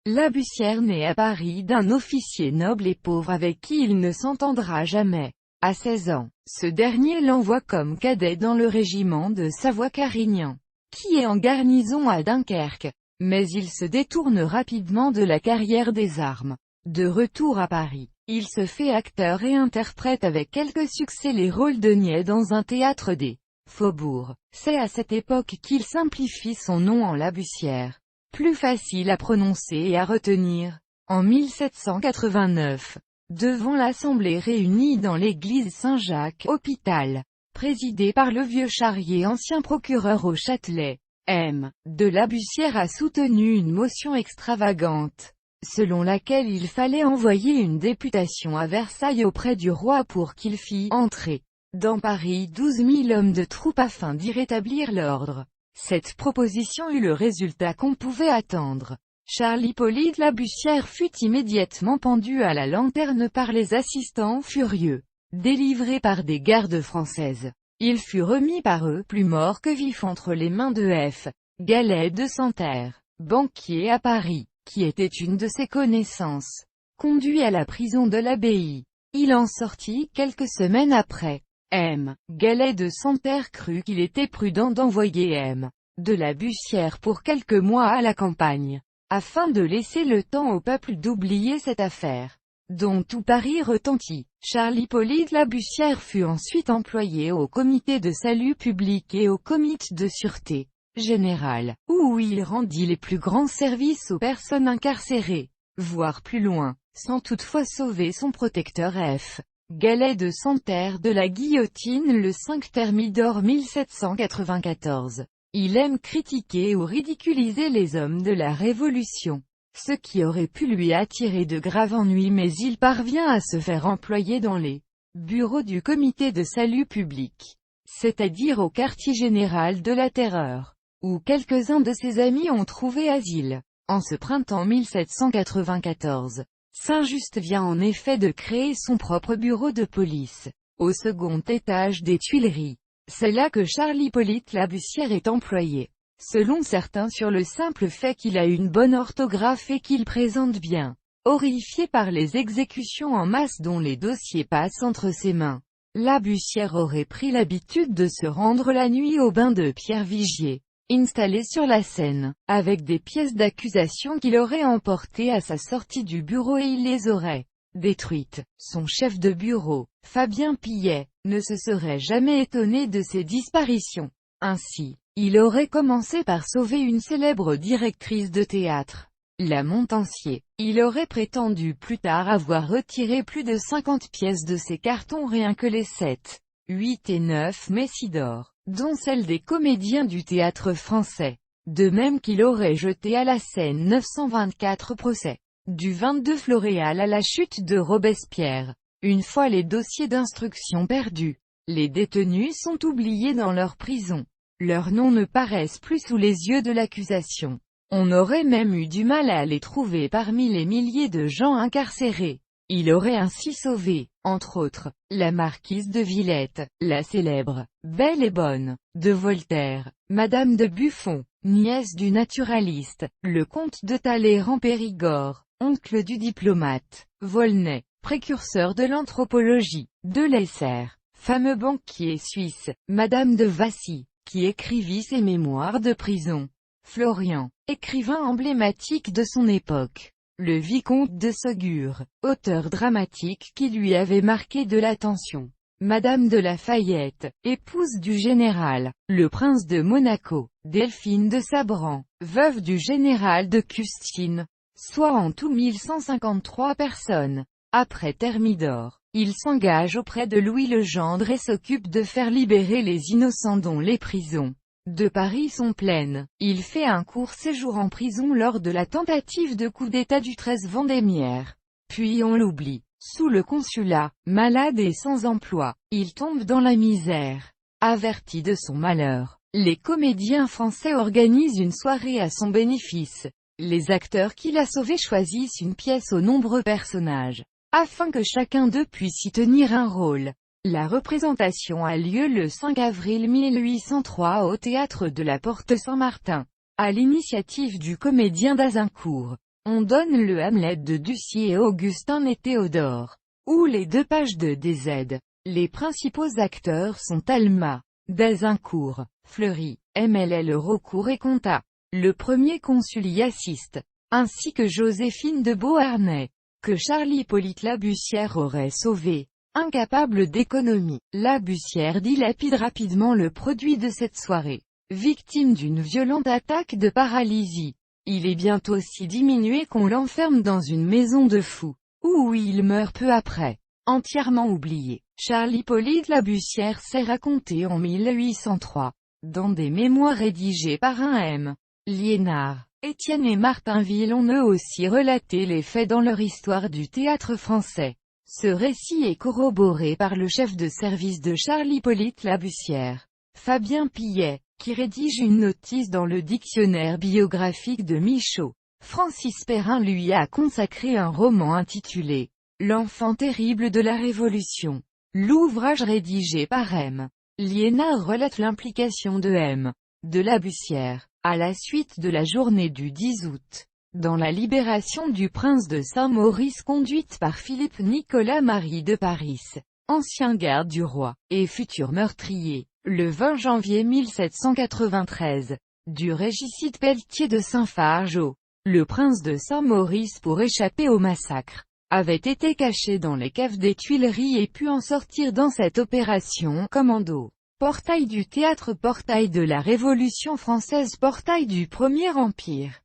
Labussière naît à Paris d'un officier noble et pauvre avec qui il ne s'entendra jamais. À 16 ans, ce dernier l'envoie comme cadet dans le régiment de Savoie-Carignan, qui est en garnison à Dunkerque. Mais il se détourne rapidement de la carrière des armes. De retour à Paris, il se fait acteur et interprète avec quelques succès les rôles de niais dans un théâtre des Faubourgs. C'est à cette époque qu'il simplifie son nom en Labussière, plus facile à prononcer et à retenir. En 1789, devant l'Assemblée réunie dans l'église Saint-Jacques-Hôpital, présidée par le vieux Charrier, ancien procureur au Châtelet, M. de Labussière a soutenu une motion extravagante, selon laquelle il fallait envoyer une députation à Versailles auprès du roi pour qu'il fît entrer dans Paris 12 000 hommes de troupe afin d'y rétablir l'ordre. Cette proposition eut le résultat qu'on pouvait attendre. Charles-Hippolyte Labussière fut immédiatement pendu à la lanterne par les assistants furieux, délivrés par des gardes françaises. Il fut remis par eux plus mort que vif entre les mains de F. Gallet de Santerre, banquier à Paris, qui était une de ses connaissances. Conduit à la prison de l'Abbaye, il en sortit quelques semaines après. M. Gallet de Santerre crut qu'il était prudent d'envoyer M. de Labussière pour quelques mois à la campagne, afin de laisser le temps au peuple d'oublier cette affaire, dont tout Paris retentit. Charles-Hippolyte Labussière fut ensuite employé au comité de salut public et au comité de sûreté générale, où il rendit les plus grands services aux personnes incarcérées, voire plus loin, sans toutefois sauver son protecteur F. Gallet de Santerre de la guillotine le 5 Thermidor 1794. Il aime critiquer ou ridiculiser les hommes de la Révolution, ce qui aurait pu lui attirer de graves ennuis, mais il parvient à se faire employer dans les bureaux du comité de salut public, c'est-à-dire au quartier général de la Terreur, où quelques-uns de ses amis ont trouvé asile. En ce printemps 1794, Saint-Just vient en effet de créer son propre bureau de police, au second étage des Tuileries. C'est là que Charles-Hippolyte Labussière est employé, selon certains sur le simple fait qu'il a une bonne orthographe et qu'il présente bien. Horrifié par les exécutions en masse dont les dossiers passent entre ses mains, Labussière aurait pris l'habitude de se rendre la nuit au bain de Pierre Vigier, installé sur la Seine, avec des pièces d'accusation qu'il aurait emportées à sa sortie du bureau et il les aurait détruites. Son chef de bureau, Fabien Pillet, ne se serait jamais étonné de ces disparitions. Ainsi, il aurait commencé par sauver une célèbre directrice de théâtre, la Montancier. Il aurait prétendu plus tard avoir retiré plus de 50 pièces de ses cartons rien que les 7, 8 et 9 Messidor, dont celles des comédiens du théâtre français. De même qu'il aurait jeté à la Seine 924 procès, du 22 Floréal à la chute de Robespierre. Une fois les dossiers d'instruction perdus, les détenus sont oubliés dans leur prison. Leurs noms ne paraissent plus sous les yeux de l'accusation. On aurait même eu du mal à les trouver parmi les milliers de gens incarcérés. Il aurait ainsi sauvé, entre autres, la marquise de Villette, la célèbre « Belle et Bonne » de Voltaire, Madame de Buffon, nièce du naturaliste, le comte de Talleyrand-Périgord, oncle du diplomate, Volney, précurseur de l'anthropologie, de Lesser, fameux banquier suisse, Madame de Vassy, qui écrivit ses mémoires de prison, Florian, écrivain emblématique de son époque, le vicomte de Saugur, auteur dramatique qui lui avait marqué de l'attention, Madame de Lafayette, épouse du général, le prince de Monaco, Delphine de Sabran, veuve du général de Custine, soit en tout 1153 personnes. Après Thermidor, il s'engage auprès de Louis Legendre et s'occupe de faire libérer les innocents dont les prisons de Paris sont pleines. Il fait un court séjour en prison lors de la tentative de coup d'État du 13 Vendémiaire. Puis on l'oublie. Sous le consulat, malade et sans emploi, il tombe dans la misère. Averti de son malheur, les comédiens français organisent une soirée à son bénéfice. Les acteurs qui l'a sauvé choisissent une pièce aux nombreux personnages, afin que chacun d'eux puisse y tenir un rôle. La représentation a lieu le 5 avril 1803 au théâtre de la Porte Saint-Martin, à l'initiative du comédien d'Azincourt. On donne le Hamlet de Ducier et Augustin et Théodore, ou les 2 pages de DZ. Les principaux acteurs sont Talma, d'Azincourt, Fleury, MLL Raucourt et Contat. Le premier consul y assiste, ainsi que Joséphine de Beauharnais, que Charles-Hippolyte Labussière aurait sauvé. Incapable d'économie, Labussière dilapide rapidement le produit de cette soirée. Victime d'une violente attaque de paralysie, il est bientôt si diminué qu'on l'enferme dans une maison de fous, où il meurt peu après. Entièrement oublié, Charles-Hippolyte Labussière s'est raconté en 1803, dans des mémoires rédigés par un M. Liénard. Étienne et Martinville ont eux aussi relaté les faits dans leur histoire du théâtre français. Ce récit est corroboré par le chef de service de Charles-Hippolyte Labussière, Fabien Pillet, qui rédige une notice dans le dictionnaire biographique de Michaud. Francis Perrin lui a consacré un roman intitulé « L'enfant terrible de la Révolution ». L'ouvrage rédigé par M. Liénard relate l'implication de M. de Labussière, à la suite de la journée du 10 août, dans la libération du prince de Saint-Maurice conduite par Philippe Nicolas Marie de Paris, ancien garde du roi, et futur meurtrier, le 20 janvier 1793, du régicide Pelletier de Saint-Fargeau. Le prince de Saint-Maurice, pour échapper au massacre, avait été caché dans les caves des Tuileries et pu en sortir dans cette opération commando. Portail du théâtre, portail de la Révolution française, portail du Premier Empire.